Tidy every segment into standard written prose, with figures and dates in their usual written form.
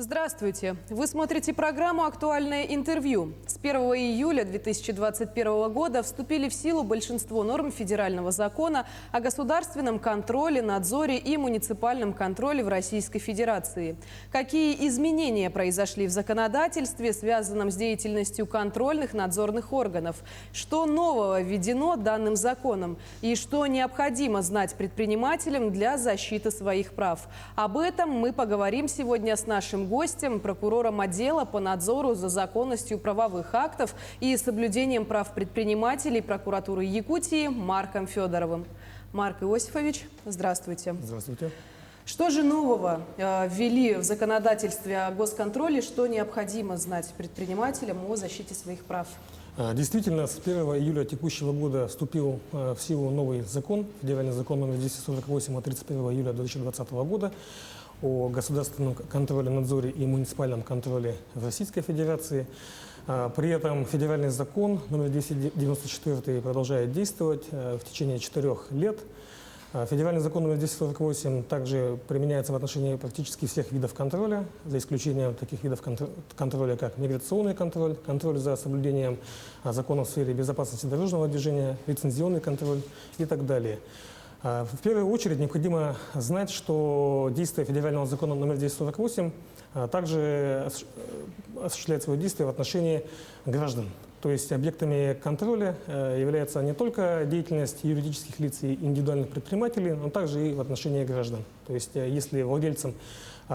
Здравствуйте! Вы смотрите программу «Актуальное интервью». С 1 июля 2021 года вступили в силу большинство норм федерального закона о государственном контроле, надзоре и муниципальном контроле в Российской Федерации. Какие изменения произошли в законодательстве, связанном с деятельностью контрольных надзорных органов? Что нового введено данным законом? И что необходимо знать предпринимателям для защиты своих прав? Об этом мы поговорим сегодня с нашим гостем, прокурором отдела по надзору за законностью правовых актов и соблюдением прав предпринимателей прокуратуры Якутии Марком Федоровым. Марк Иосифович, здравствуйте. Здравствуйте. Что же нового ввели в законодательстве о госконтроле, что необходимо знать предпринимателям о защите своих прав? Действительно, с 1 июля текущего года вступил в силу новый закон, федеральный закон номер 248 от 31 июля 2020 года о государственном контроле, надзоре и муниципальном контроле в Российской Федерации. При этом федеральный закон номер 294 продолжает действовать в течение 4 лет. Федеральный закон номер 248 также применяется в отношении практически всех видов контроля, за исключением таких видов контроля, как миграционный контроль, контроль за соблюдением законов в сфере безопасности дорожного движения, лицензионный контроль и так далее. В первую очередь необходимо знать, что действие федерального закона номер 248 также осуществляет свое действие в отношении граждан. То есть объектами контроля является не только деятельность юридических лиц и индивидуальных предпринимателей, но также и в отношении граждан. То есть если владельцем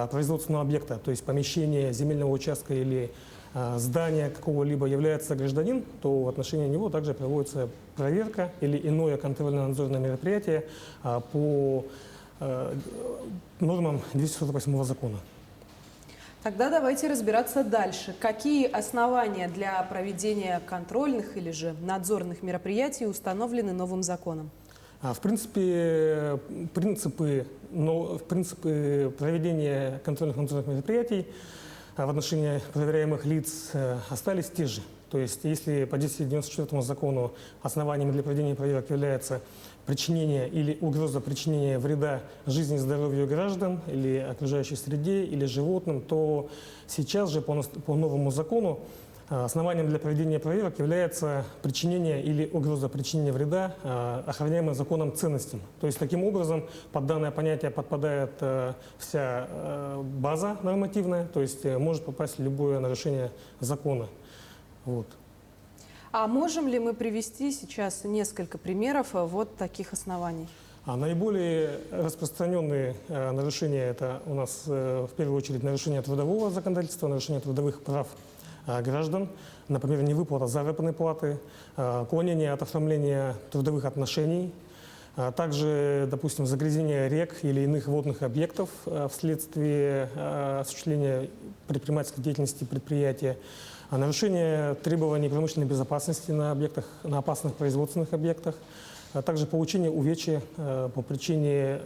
производственного объекта, то есть помещения, земельного участка или здания какого-либо является гражданин, то в отношении него также проводится проверка или иное контрольно-надзорное мероприятие по нормам 248 закона. Тогда давайте разбираться дальше. Какие основания для проведения контрольных или же надзорных мероприятий установлены новым законом? В принципе, принципы проведения контрольных надзорных мероприятий в отношении проверяемых лиц остались те же. То есть, если по 294 закону основаниями для проведения проверок является причинение или угроза причинения вреда жизни и здоровью граждан или окружающей среде или животным, то сейчас же по новому закону основанием для проведения проверок является причинение или угроза причинения вреда охраняемым законом ценностям. То есть таким образом под данное понятие подпадает вся база нормативная, то есть может попасть любое нарушение закона. Вот. А можем ли мы привести сейчас несколько примеров вот таких оснований? Наиболее распространенные нарушения – это у нас в первую очередь нарушение трудового законодательства, нарушение трудовых прав граждан, например, невыплата заработной платы, уклонение от оформления трудовых отношений, также, допустим, загрязнение рек или иных водных объектов вследствие осуществления предпринимательской деятельности предприятия, нарушение требований промышленной безопасности на объектах, на опасных производственных объектах, также получение увечья по причине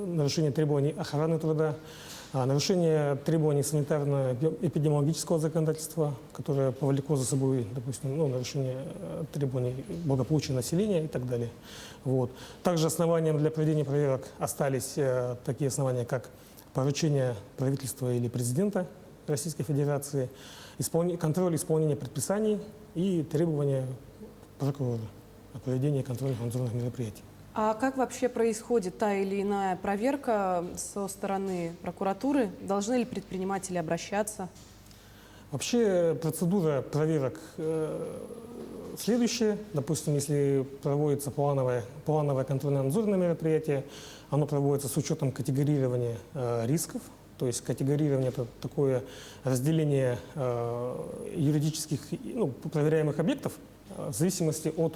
нарушения требований охраны труда, нарушение требований санитарно-эпидемиологического законодательства, которое повлекло за собой, допустим, нарушение требований благополучия населения и так далее. Вот. Также основанием для проведения проверок остались такие основания, как поручение правительства или президента Российской Федерации, контроль исполнения предписаний и требования прокурора о проведении контрольных надзорных мероприятий. А как вообще происходит та или иная проверка со стороны прокуратуры? Должны ли предприниматели обращаться? Вообще процедура проверок следующая. Допустим, если проводится плановое контрольно-надзорное мероприятие, оно проводится с учетом категорирования рисков. То есть категорирование – это такое разделение юридических проверяемых объектов в зависимости от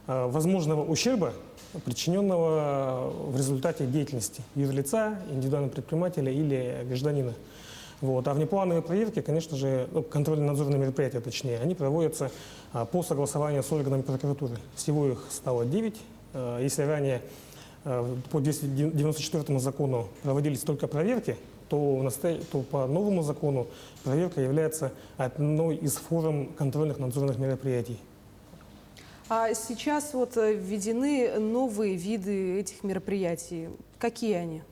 возможного ущерба, причиненного в результате деятельности юрлица, индивидуального предпринимателя или гражданина. Вот. А внеплановые проверки, конечно же, контрольно-надзорные мероприятия, точнее, они проводятся по согласованию с органами прокуратуры. Всего их стало 9. Если ранее по 294 закону проводились только проверки, то по новому закону проверка является одной из форм контрольных надзорных мероприятий. А сейчас введены новые виды этих мероприятий. Какие они?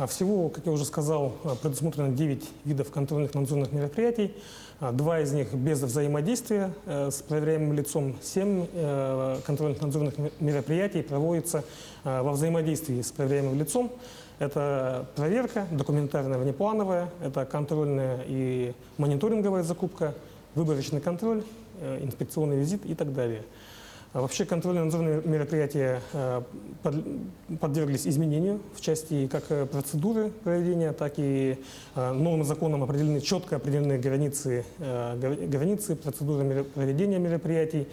Всего, как я уже сказал, предусмотрено 9 видов контрольных надзорных мероприятий. 2 из них без взаимодействия с проверяемым лицом. 7 контрольных надзорных мероприятий проводится во взаимодействии с проверяемым лицом. Это проверка, документарная, внеплановая, это контрольная и мониторинговая закупка, выборочный контроль, инспекционный визит и так далее. Вообще контрольно-надзорные мероприятия подверглись изменению в части как процедуры проведения, так и новым законом четко определены границы процедуры проведения мероприятий.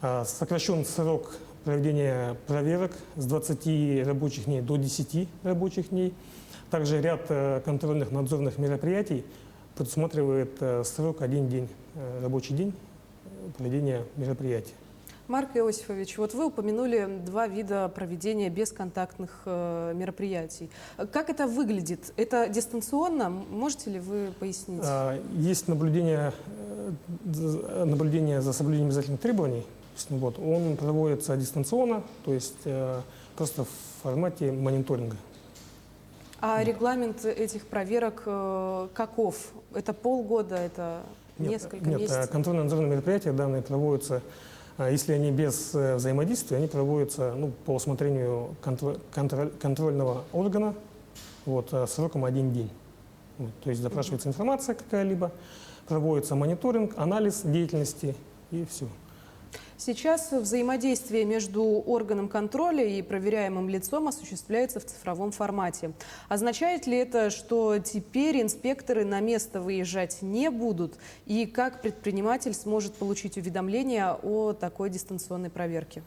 Сокращен срок проведения проверок с 20 рабочих дней до 10 рабочих дней. Также ряд контрольных надзорных мероприятий предусматривает срок 1 день, рабочий день проведения мероприятий. Марк Иосифович, вот вы упомянули 2 вида проведения бесконтактных мероприятий. Как это выглядит? Это дистанционно? Можете ли вы пояснить? Есть наблюдение за соблюдением обязательных требований. Вот, он проводится дистанционно, то есть просто в формате мониторинга. А регламент этих проверок каков? Это полгода, это несколько месяцев? Нет, контрольно-надзорные мероприятия данные проводятся. Если они без взаимодействия, они проводятся по усмотрению контрольного органа сроком 1 день. То есть запрашивается информация какая-либо, проводится мониторинг, анализ деятельности и все. Сейчас взаимодействие между органом контроля и проверяемым лицом осуществляется в цифровом формате. Означает ли это, что теперь инспекторы на место выезжать не будут? И как предприниматель сможет получить уведомление о такой дистанционной проверке?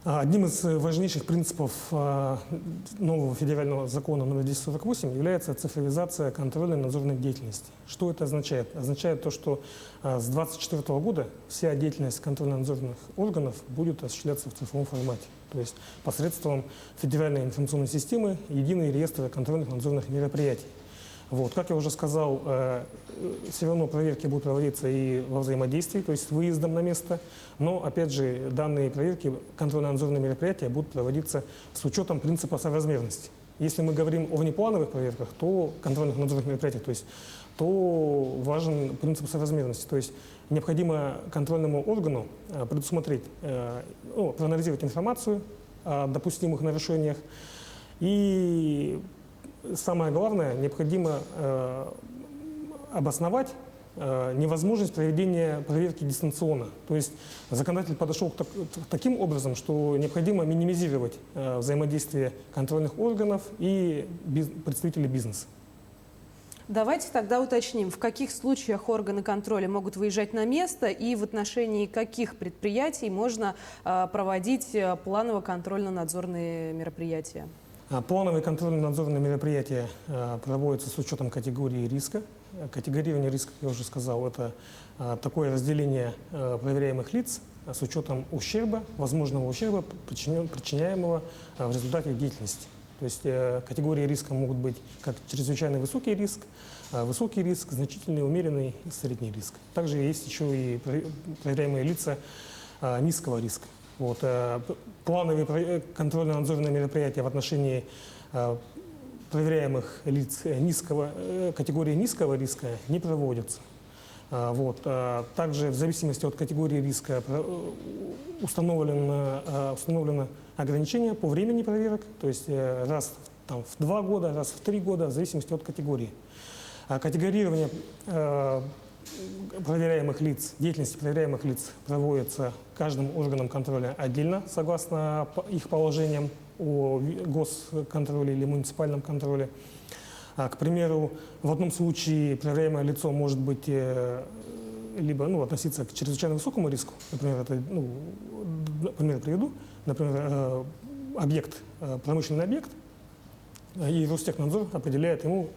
Одним из важнейших принципов нового федерального закона номер 1048 является цифровизация контрольной и надзорной деятельности. Что это означает? Означает то, что с 2024 года вся деятельность контрольно-надзорных органов будет осуществляться в цифровом формате. То есть посредством федеральной информационной системы единый реестр контрольных надзорных мероприятий. Как я уже сказал, все равно проверки будут проводиться и во взаимодействии, то есть с выездом на место. Но, опять же, данные проверки, контрольно-надзорные мероприятия будут проводиться с учетом принципа соразмерности. Если мы говорим о внеплановых проверках, то контрольных надзорных мероприятиях, то важен принцип соразмерности. То есть необходимо контрольному органу предусмотреть, проанализировать информацию о допустимых нарушениях и самое главное, необходимо обосновать невозможность проведения проверки дистанционно. То есть законодатель подошел к таким образом, что необходимо минимизировать взаимодействие контрольных органов и представителей бизнеса. Давайте тогда уточним, в каких случаях органы контроля могут выезжать на место и в отношении каких предприятий можно проводить планово-контрольно-надзорные мероприятия. Плановые контрольно-надзорные мероприятия проводятся с учетом категории риска. Категорирование риска, как я уже сказал, это такое разделение проверяемых лиц с учетом ущерба, возможного ущерба, причиняемого в результате деятельности. То есть категории риска могут быть как чрезвычайно высокий риск, значительный, умеренный и средний риск. Также есть еще и проверяемые лица низкого риска. Плановые контрольно-надзорные мероприятия в отношении проверяемых лиц категории низкого риска не проводятся. Также в зависимости от категории риска установлено ограничение по времени проверок, то есть раз в 2 года, раз в 3 года, в зависимости от категории. Категорирование проверяемых лиц, деятельности проверяемых лиц проводится каждым органом контроля отдельно, согласно их положениям о госконтроле или муниципальном контроле. К примеру, в одном случае проверяемое лицо может быть либо относиться к чрезвычайно высокому риску, например, например, приведу, например, промышленный объект, и Ростехнадзор определяет ему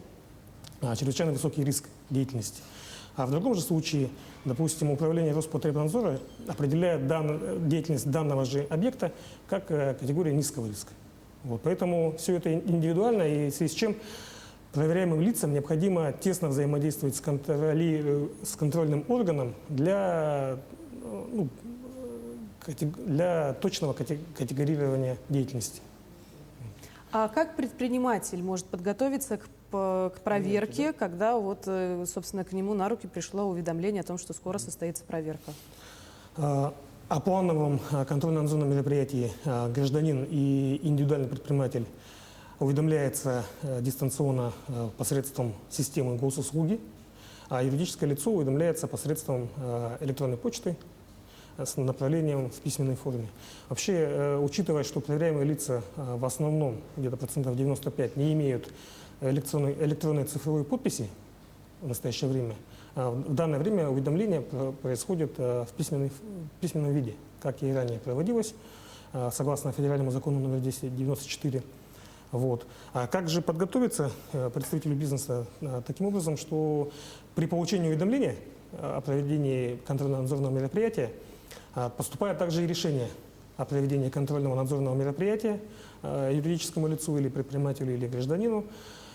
чрезвычайно высокий риск деятельности. А в другом же случае, допустим, управление Роспотребнадзора определяет деятельность данного же объекта как категория низкого риска. Поэтому все это индивидуально, и в связи с чем проверяемым лицам необходимо тесно взаимодействовать с контрольным органом для точного категорирования деятельности. А как предприниматель может подготовиться к проверке, когда вот, собственно, к нему на руки пришло уведомление о том, что скоро состоится проверка? О плановом контрольно-надзорном мероприятии гражданин и индивидуальный предприниматель уведомляется дистанционно посредством системы госуслуги, а юридическое лицо уведомляется посредством электронной почты с направлением в письменной форме. Вообще, учитывая, что проверяемые лица в основном, где-то процентов 95, не имеют электронной цифровой подписи в настоящее время, в данное время уведомление происходит в письменном виде, как и ранее проводилось, согласно федеральному закону номер 1094. Вот. А как же подготовиться представителю бизнеса? Таким образом, что при получении уведомления о проведении контрольно-надзорного мероприятия поступает также и решение о проведении контрольного надзорного мероприятия юридическому лицу или предпринимателю или гражданину,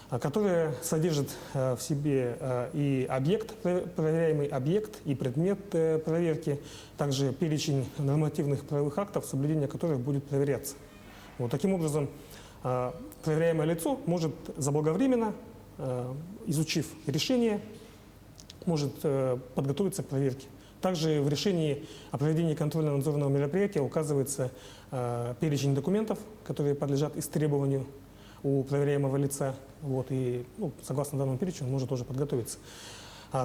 которое содержит в себе и объект, проверяемый объект, и предмет проверки, также перечень нормативных правовых актов, соблюдение которых будет проверяться. Вот таким образом, проверяемое лицо может заблаговременно, изучив решение, может подготовиться к проверке. Также в решении о проведении контрольно-надзорного мероприятия указывается перечень документов, которые подлежат истребованию у проверяемого лица. Вот, и согласно данному перечню он может тоже подготовиться.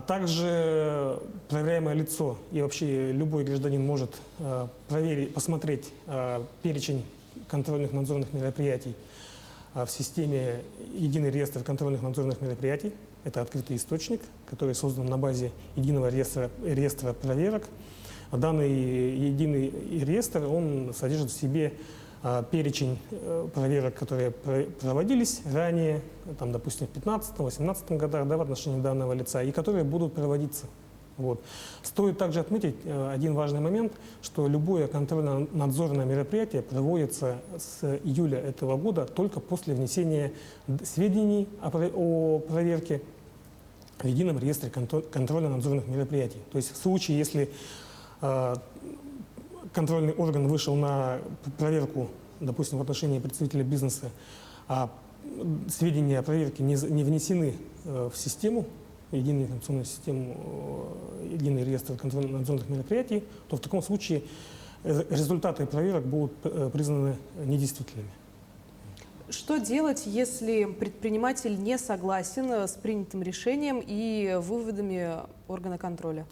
Также проверяемое лицо и вообще любой гражданин может посмотреть перечень контрольных надзорных мероприятий в системе Единый реестр контрольных надзорных мероприятий. Это открытый источник, который создан на базе Единого реестра проверок. Данный Единый реестр, он содержит в себе перечень проверок, которые проводились ранее, там, допустим, в 2015-2018 годах, да, в отношении данного лица, и которые будут проводиться. Вот. Стоит также отметить один важный момент, что любое контрольно-надзорное мероприятие проводится с июля этого года только после внесения сведений о проверке в Едином реестре контрольно-надзорных мероприятий. То есть в случае, если контрольный орган вышел на проверку, допустим, в отношении представителя бизнеса, а сведения о проверке не внесены в систему, единую информационную систему, Единый реестр контрольно-надзорных мероприятий, то в таком случае результаты проверок будут признаны недействительными. Что делать, если предприниматель не согласен с принятым решением и выводами органа контроля?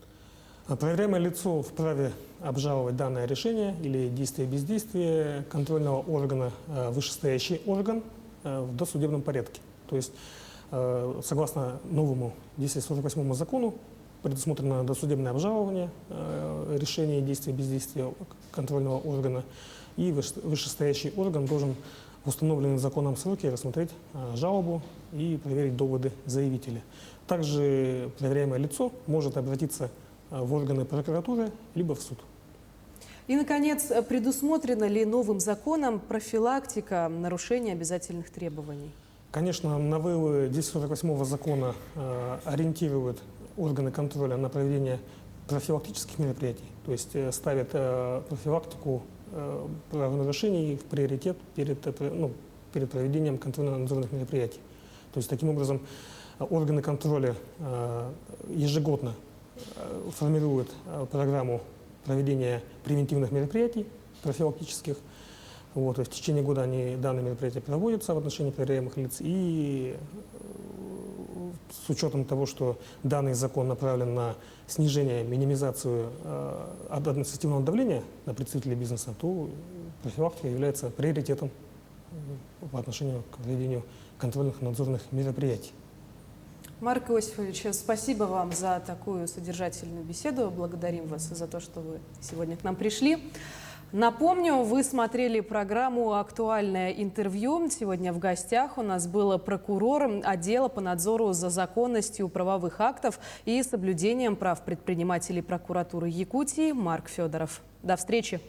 Проверяемое лицо вправе обжаловать данное решение или действие-бездействие контрольного органа, вышестоящий орган, в досудебном порядке. То есть, согласно новому 1048 закону, предусмотрено досудебное обжалование решения действия-бездействия контрольного органа, и вышестоящий орган должен в установленные законом сроки рассмотреть жалобу и проверить доводы заявителя. Также проверяемое лицо может обратиться в органы прокуратуры либо в суд. И, наконец, предусмотрена ли новым законом профилактика нарушения обязательных требований? Конечно, новеллы 1048 закона ориентируют органы контроля на проведение профилактических мероприятий, то есть ставят профилактику правонарушений в приоритет перед проведением контрольно-надзорных мероприятий. То есть таким образом органы контроля ежегодно формируют программу проведения превентивных мероприятий профилактических. Вот, и в течение года данные мероприятия проводятся в отношении проверяемых лиц. И с учетом того, что данный закон направлен на снижение, минимизацию административного давления на представителей бизнеса, то профилактика является приоритетом по отношению к проведению контрольных надзорных мероприятий. Марк Иосифович, спасибо вам за такую содержательную беседу. Благодарим вас за то, что вы сегодня к нам пришли. Напомню, вы смотрели программу «Актуальное интервью». Сегодня в гостях у нас был прокурор отдела по надзору за законностью правовых актов и соблюдением прав предпринимателей прокуратуры Якутии Марк Федоров. До встречи!